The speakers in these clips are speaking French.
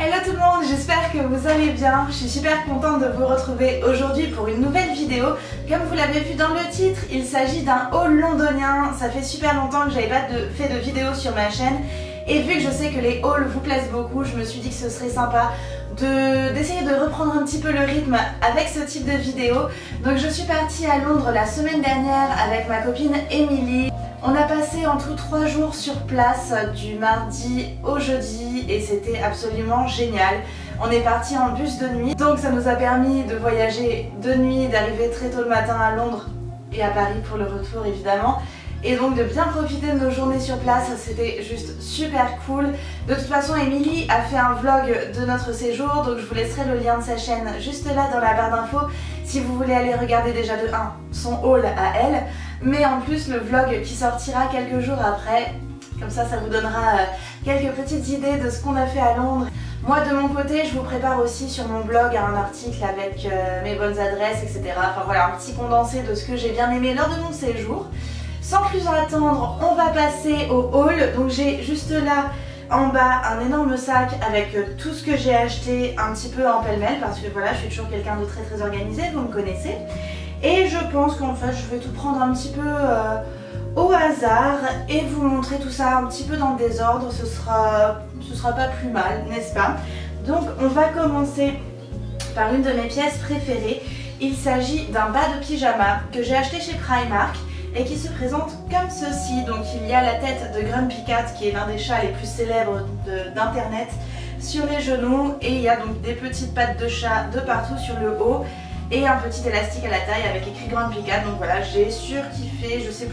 Hello tout le monde, j'espère que vous allez bien. Je suis super contente de vous retrouver aujourd'hui pour une nouvelle vidéo. Comme vous l'avez vu dans le titre, il s'agit d'un haul londonien. Ça fait super longtemps que j'avais pas fait de vidéo sur ma chaîne. Et vu que je sais que les hauls vous plaisent beaucoup, je me suis dit que ce serait sympa d'essayer de reprendre un petit peu le rythme avec ce type de vidéo. Donc je suis partie à Londres la semaine dernière avec ma copine Émilie. On a passé en tout 3 jours sur place du mardi au jeudi et c'était absolument génial. On est parti en bus de nuit, donc ça nous a permis de voyager de nuit, d'arriver très tôt le matin à Londres et à Paris pour le retour évidemment. Et donc de bien profiter de nos journées sur place, c'était juste super cool. De toute façon, Émilie a fait un vlog de notre séjour, donc je vous laisserai le lien de sa chaîne juste là dans la barre d'infos si vous voulez aller regarder déjà de 1 son haul à elle, mais en plus le vlog qui sortira quelques jours après. Comme ça vous donnera quelques petites idées de ce qu'on a fait à Londres. Moi de mon côté, je vous prépare aussi sur mon blog un article avec mes bonnes adresses, etc. Enfin voilà, un petit condensé de ce que j'ai bien aimé lors de mon séjour. Sans plus attendre, on va passer au haul. Donc j'ai juste là en bas un énorme sac avec tout ce que j'ai acheté un petit peu en pêle-mêle parce que voilà, je suis toujours quelqu'un de très organisé, vous me connaissez. Et je pense qu'en fait je vais tout prendre un petit peu au hasard et vous montrer tout ça un petit peu dans le désordre, ce sera pas plus mal, n'est-ce pas? Donc on va commencer par une de mes pièces préférées. Il s'agit d'un bas de pyjama que j'ai acheté chez Primark et qui se présente comme ceci. Donc il y a la tête de Grumpy Cat qui est l'un des chats les plus célèbres d'internet sur les genoux et il y a donc des petites pattes de chat de partout sur le haut et un petit élastique à la taille avec écrit Grumpy Cat. Donc voilà, j'ai surkiffé, je sais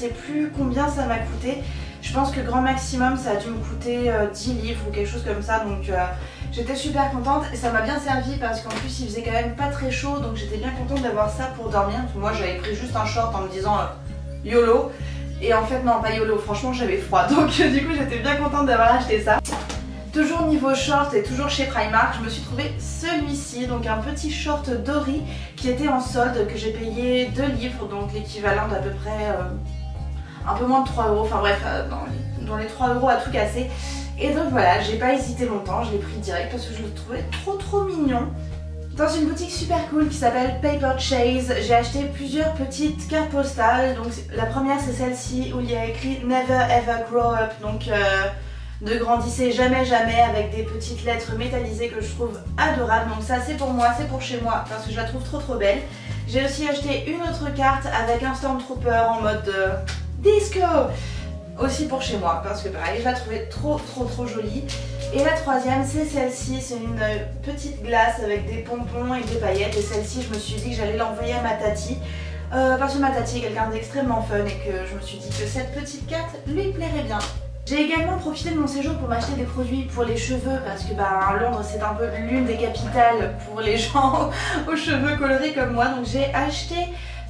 plus combien ça m'a coûté. Je pense que grand maximum ça a dû me coûter 10 livres ou quelque chose comme ça, donc j'étais super contente et ça m'a bien servi parce qu'en plus il faisait quand même pas très chaud, donc j'étais bien contente d'avoir ça pour dormir. Moi j'avais pris juste un short en me disant YOLO, et en fait non, pas YOLO, franchement j'avais froid, donc du coup j'étais bien contente d'avoir acheté ça. Toujours niveau short et toujours chez Primark, je me suis trouvé celui-ci, donc un petit short Dory qui était en solde, que j'ai payé 2 livres, donc l'équivalent d'à peu près un peu moins de 3 euros, enfin bref, dans les 3 euros à tout casser. Et donc voilà, j'ai pas hésité longtemps, je l'ai pris direct parce que je le trouvais trop mignon. Dans une boutique super cool qui s'appelle Paper Chase, j'ai acheté plusieurs petites cartes postales. Donc la première c'est celle-ci où il y a écrit Never Ever Grow Up, donc ne grandissez jamais jamais, avec des petites lettres métallisées que je trouve adorables. Donc ça c'est pour moi, c'est pour chez moi parce que je la trouve trop belle. J'ai aussi acheté une autre carte avec un Stormtrooper en mode disco, aussi pour chez moi parce que pareil je la trouvais trop jolie. Et la troisième c'est celle-ci, c'est une petite glace avec des pompons et des paillettes, et celle-ci je me suis dit que j'allais l'envoyer à ma tati parce que ma tati est quelqu'un d'extrêmement fun et que je me suis dit que cette petite carte lui plairait bien. J'ai également profité de mon séjour pour m'acheter des produits pour les cheveux parce que Londres c'est un peu l'une des capitales pour les gens aux cheveux colorés comme moi. Donc j'ai acheté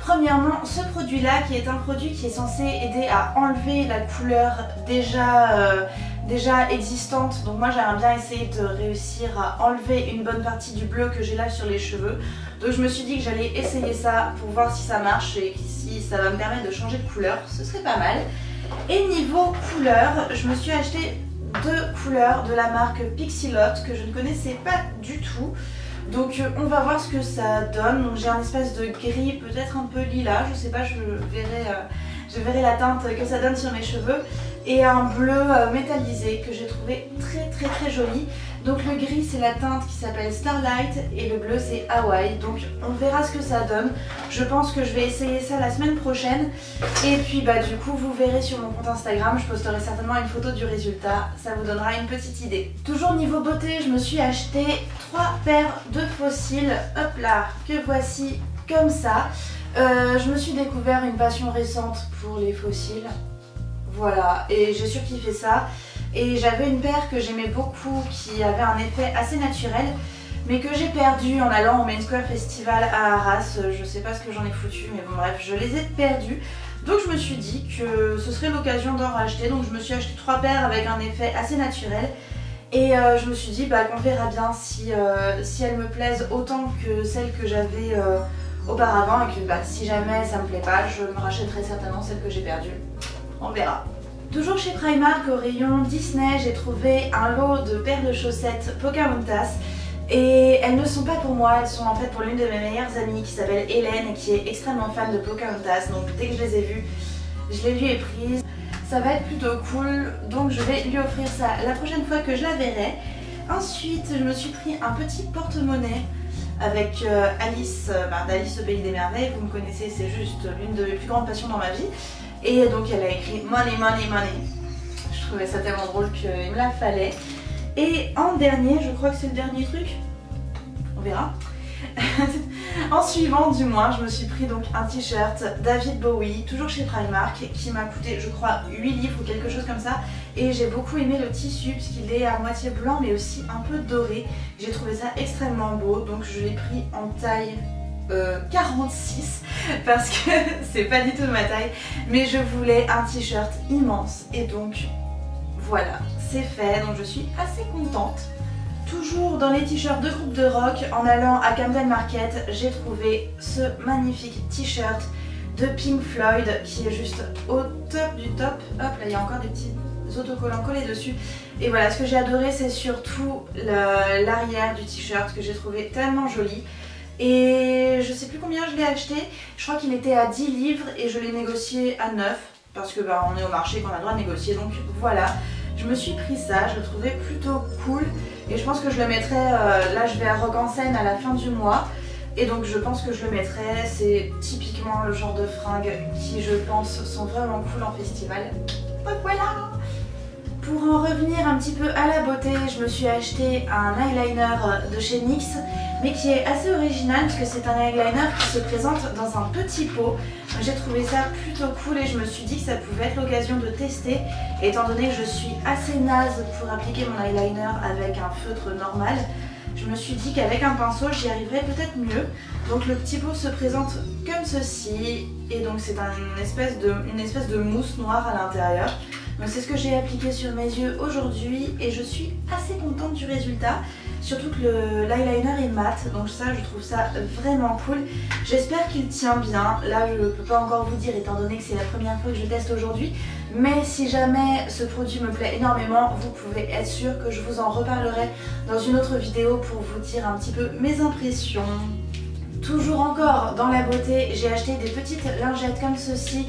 premièrement ce produit là qui est un produit qui est censé aider à enlever la couleur déjà existante. Donc moi j'aimerais bien essayer de réussir à enlever une bonne partie du bleu que j'ai là sur les cheveux. Donc je me suis dit que j'allais essayer ça pour voir si ça marche et si ça va me permettre de changer de couleur, ce serait pas mal. Et niveau couleur, je me suis acheté 2 couleurs de la marque Pixilot que je ne connaissais pas du tout. Donc on va voir ce que ça donne. Donc j'ai un espèce de gris, peut-être un peu lilas, je sais pas, je verrai la teinte que ça donne sur mes cheveux. Et un bleu métallisé que j'ai trouvé très joli. Donc le gris c'est la teinte qui s'appelle Starlight et le bleu c'est Hawaii. Donc on verra ce que ça donne. Je pense que je vais essayer ça la semaine prochaine. Et puis du coup vous verrez sur mon compte Instagram, je posterai certainement une photo du résultat. Ça vous donnera une petite idée. Toujours niveau beauté, je me suis acheté 3 paires de faux cils. Hop là, que voici comme ça. Je me suis découvert une passion récente pour les faux cils. Voilà, et j'ai surkiffé ça. Et j'avais une paire que j'aimais beaucoup qui avait un effet assez naturel, mais que j'ai perdu en allant au Main Square Festival à Arras. Je sais pas ce que j'en ai foutu, mais bon bref, je les ai perdus. Donc je me suis dit que ce serait l'occasion d'en racheter. Donc je me suis acheté 3 paires avec un effet assez naturel. Et je me suis dit qu'on verra bien si elles me plaisent autant que celles que j'avais auparavant. Et que si jamais ça me plaît pas, je me rachèterai certainement celles que j'ai perdues. On verra. Toujours chez Primark, au rayon Disney, j'ai trouvé un lot de paires de chaussettes Pocahontas. Et elles ne sont pas pour moi, elles sont en fait pour l'une de mes meilleures amies qui s'appelle Hélène et qui est extrêmement fan de Pocahontas. Donc dès que je les ai vues, je les lui ai prises. Ça va être plutôt cool, donc je vais lui offrir ça la prochaine fois que je la verrai. Ensuite, je me suis pris un petit porte-monnaie avec Alice, d'Alice au Pays des Merveilles. Vous me connaissez, c'est juste l'une de mes plus grandes passions dans ma vie. Et donc elle a écrit Money, Money, Money. Je trouvais ça tellement drôle qu'il me la fallait. Et en dernier, je crois que c'est le dernier truc, on verra. En suivant du moins, je me suis pris donc un t-shirt David Bowie, toujours chez Primark, qui m'a coûté je crois 8 livres ou quelque chose comme ça. Et j'ai beaucoup aimé le tissu puisqu'il est à moitié blanc mais aussi un peu doré. J'ai trouvé ça extrêmement beau, donc je l'ai pris en taille 46 parce que c'est pas du tout ma taille. Mais je voulais un t-shirt immense et donc voilà, c'est fait, donc je suis assez contente. Toujours dans les t-shirts de groupe de rock, en allant à Camden Market, j'ai trouvé ce magnifique t-shirt de Pink Floyd qui est juste au top du top. Hop là, il y a encore des petits autocollants collés dessus. Et voilà, ce que j'ai adoré, c'est surtout l'arrière du t-shirt que j'ai trouvé tellement joli. Et je sais plus combien je l'ai acheté, je crois qu'il était à 10 livres et je l'ai négocié à 9 parce que on est au marché qu'on a le droit de négocier, donc voilà. Je me suis pris ça, je le trouvais plutôt cool et je pense que je le mettrai, là je vais à Rock en Seine à la fin du mois et donc je pense que je le mettrai, c'est typiquement le genre de fringues qui je pense sont vraiment cool en festival. Donc voilà. Pour en revenir un petit peu à la beauté, je me suis acheté un eyeliner de chez NYX mais qui est assez original puisque c'est un eyeliner qui se présente dans un petit pot. J'ai trouvé ça plutôt cool et je me suis dit que ça pouvait être l'occasion de tester étant donné que je suis assez naze pour appliquer mon eyeliner avec un feutre normal. Je me suis dit qu'avec un pinceau j'y arriverais peut-être mieux. Donc le petit pot se présente comme ceci et donc c'est une espèce de mousse noire à l'intérieur. Donc c'est ce que j'ai appliqué sur mes yeux aujourd'hui et je suis assez contente du résultat. Surtout que l'eyeliner est mat, donc ça je trouve ça vraiment cool. J'espère qu'il tient bien. Là je ne peux pas encore vous dire étant donné que c'est la première fois que je teste aujourd'hui. Mais si jamais ce produit me plaît énormément, vous pouvez être sûr que je vous en reparlerai dans une autre vidéo pour vous dire un petit peu mes impressions. Toujours encore dans la beauté, j'ai acheté des petites lingettes comme ceci.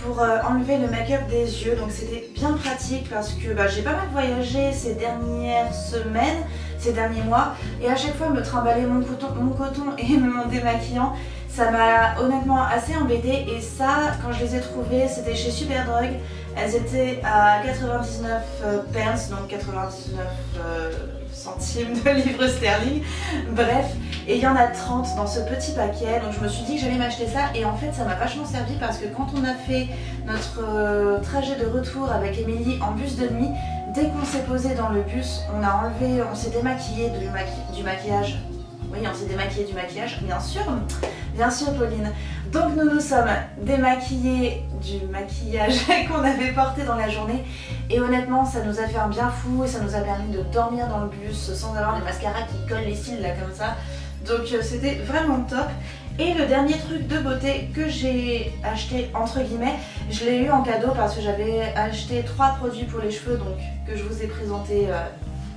Pour enlever le make-up des yeux, donc c'était bien pratique parce que j'ai pas mal voyagé ces dernières semaines, ces derniers mois et à chaque fois me trimballer mon coton et mon démaquillant, ça m'a honnêtement assez embêtée et ça quand je les ai trouvées c'était chez Superdrug, elles étaient à 99 pence donc 99 centimes de livres sterling, bref, et il y en a 30 dans ce petit paquet, donc je me suis dit que j'allais m'acheter ça et en fait ça m'a vachement servi parce que quand on a fait notre trajet de retour avec Émilie en bus de nuit, dès qu'on s'est posé dans le bus, on s'est démaquillé du maquillage. Oui, on s'est démaquillé du maquillage, bien sûr Pauline. Donc nous nous sommes démaquillés du maquillage qu'on avait porté dans la journée et honnêtement ça nous a fait un bien fou et ça nous a permis de dormir dans le bus sans avoir les mascaras qui collent les cils là comme ça. Donc c'était vraiment top. Et le dernier truc de beauté que j'ai acheté entre guillemets, je l'ai eu en cadeau parce que j'avais acheté 3 produits pour les cheveux donc que je vous ai présenté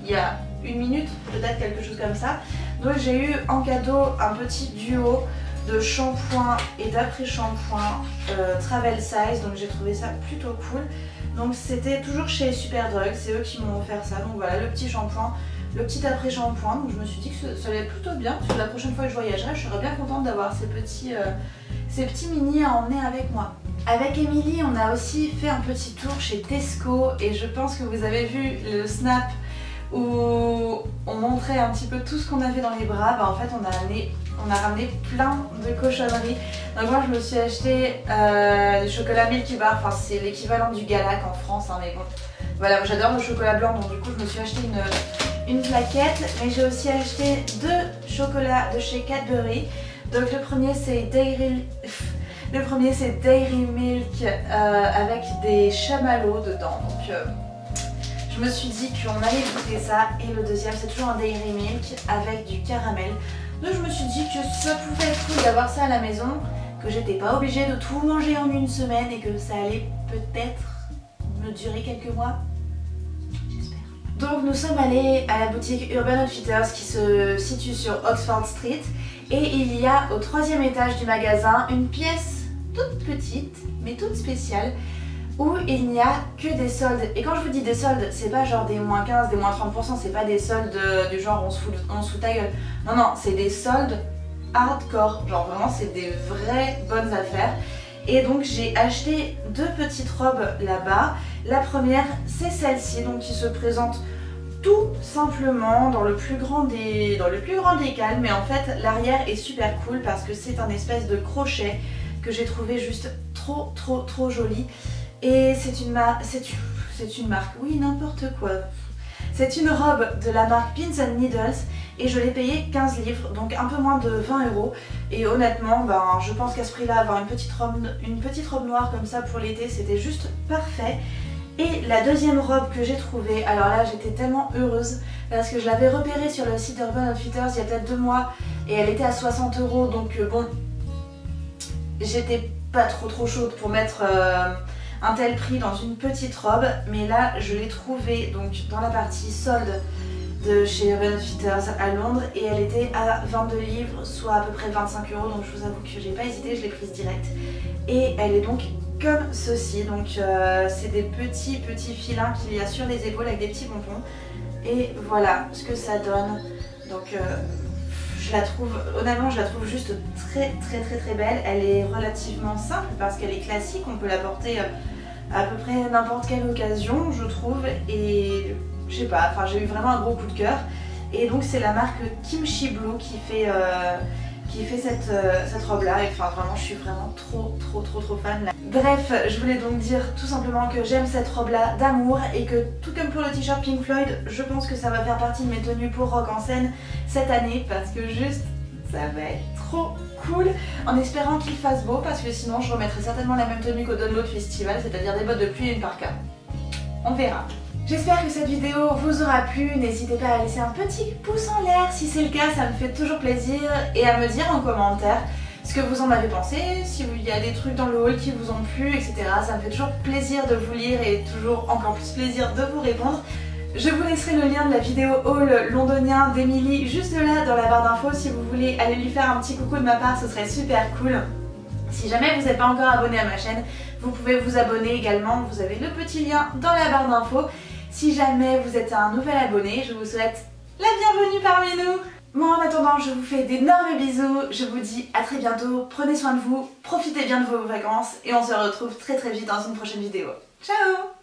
il y a une minute, peut-être quelque chose comme ça. Donc j'ai eu en cadeau un petit duo de shampoing et d'après-shampoing travel size, donc j'ai trouvé ça plutôt cool. Donc c'était toujours chez Superdrug, c'est eux qui m'ont offert ça. Donc voilà, le petit shampoing, le petit après-shampoing, donc je me suis dit que ça allait être plutôt bien. Parce que la prochaine fois que je voyagerai, je serais bien contente d'avoir ces petits mini à emmener avec moi. Avec Émilie, on a aussi fait un petit tour chez Tesco et je pense que vous avez vu le snap où on montrait un petit peu tout ce qu'on avait dans les bras. En fait on a ramené plein de cochonneries. Donc moi je me suis acheté du chocolat Milky Bar, enfin c'est l'équivalent du Galac en France hein, mais bon. Voilà, j'adore le chocolat blanc donc du coup je me suis acheté une plaquette. Mais j'ai aussi acheté 2 chocolats de chez Cadbury. Donc le premier c'est Dairy Milk avec des chamallows dedans. Donc je me suis dit qu'on allait goûter ça. Et le deuxième c'est toujours un Dairy Milk avec du caramel. Donc je me suis dit que ça pouvait être cool d'avoir ça à la maison, que j'étais pas obligée de tout manger en une semaine et que ça allait peut-être me durer quelques mois. J'espère. Donc nous sommes allés à la boutique Urban Outfitters qui se situe sur Oxford Street. Et il y a au 3e étage du magasin une pièce toute petite, mais toute spéciale, où il n'y a que des soldes. Et quand je vous dis des soldes, c'est pas genre des moins 15, des moins 30%, c'est pas des soldes du genre on se fout ta gueule. Non, non, c'est des soldes hardcore, genre vraiment c'est des vraies bonnes affaires. Et donc j'ai acheté 2 petites robes là-bas. La première, c'est celle-ci, donc qui se présente tout simplement dans le plus grand des calmes, mais en fait l'arrière est super cool parce que c'est un espèce de crochet que j'ai trouvé juste trop joli. Et c'est une marque, oui n'importe quoi. C'est une robe de la marque Pins & Needles et je l'ai payée 15 livres, donc un peu moins de 20 €. Et honnêtement, ben, je pense qu'à ce prix-là, avoir une petite robe noire comme ça pour l'été, c'était juste parfait. Et la deuxième robe que j'ai trouvée, alors là j'étais tellement heureuse parce que je l'avais repérée sur le site Urban Outfitters il y a peut-être 2 mois et elle était à 60 €, donc bon, j'étais pas trop chaude pour mettre un tel prix dans une petite robe, mais là je l'ai trouvée donc dans la partie solde de chez Urban Outfitters à Londres et elle était à 22 livres, soit à peu près 25 €, donc je vous avoue que j'ai pas hésité, je l'ai prise direct. Et elle est donc comme ceci, donc c'est des petits filins qu'il y a sur les épaules avec des petits pompons. Et voilà ce que ça donne. Donc je la trouve, honnêtement je la trouve juste très belle. Elle est relativement simple parce qu'elle est classique, on peut la porter à peu près n'importe quelle occasion je trouve. Et je sais pas, enfin j'ai eu vraiment un gros coup de cœur. Et donc c'est la marque Kimchi Blue qui fait cette robe là, et enfin vraiment je suis vraiment trop fan là. Bref, je voulais donc dire tout simplement que j'aime cette robe là d'amour et que tout comme pour le t-shirt Pink Floyd, je pense que ça va faire partie de mes tenues pour Rock en scène cette année parce que juste ça va être trop cool, en espérant qu'il fasse beau parce que sinon je remettrai certainement la même tenue qu'au Download Festival, c'est-à-dire des bottes de pluie et une parka. On verra. J'espère que cette vidéo vous aura plu, n'hésitez pas à laisser un petit pouce en l'air si c'est le cas, ça me fait toujours plaisir, et à me dire en commentaire ce que vous en avez pensé, si il y a des trucs dans le haul qui vous ont plu, etc. Ça me fait toujours plaisir de vous lire et toujours encore plus plaisir de vous répondre. Je vous laisserai le lien de la vidéo haul londonien d'Emily juste là dans la barre d'infos si vous voulez aller lui faire un petit coucou de ma part, ce serait super cool. Si jamais vous n'êtes pas encore abonné à ma chaîne, vous pouvez vous abonner également, vous avez le petit lien dans la barre d'infos. Si jamais vous êtes un nouvel abonné, je vous souhaite la bienvenue parmi nous. Moi en attendant, je vous fais d'énormes bisous, je vous dis à très bientôt, prenez soin de vous, profitez bien de vos vacances et on se retrouve très vite dans une prochaine vidéo. Ciao!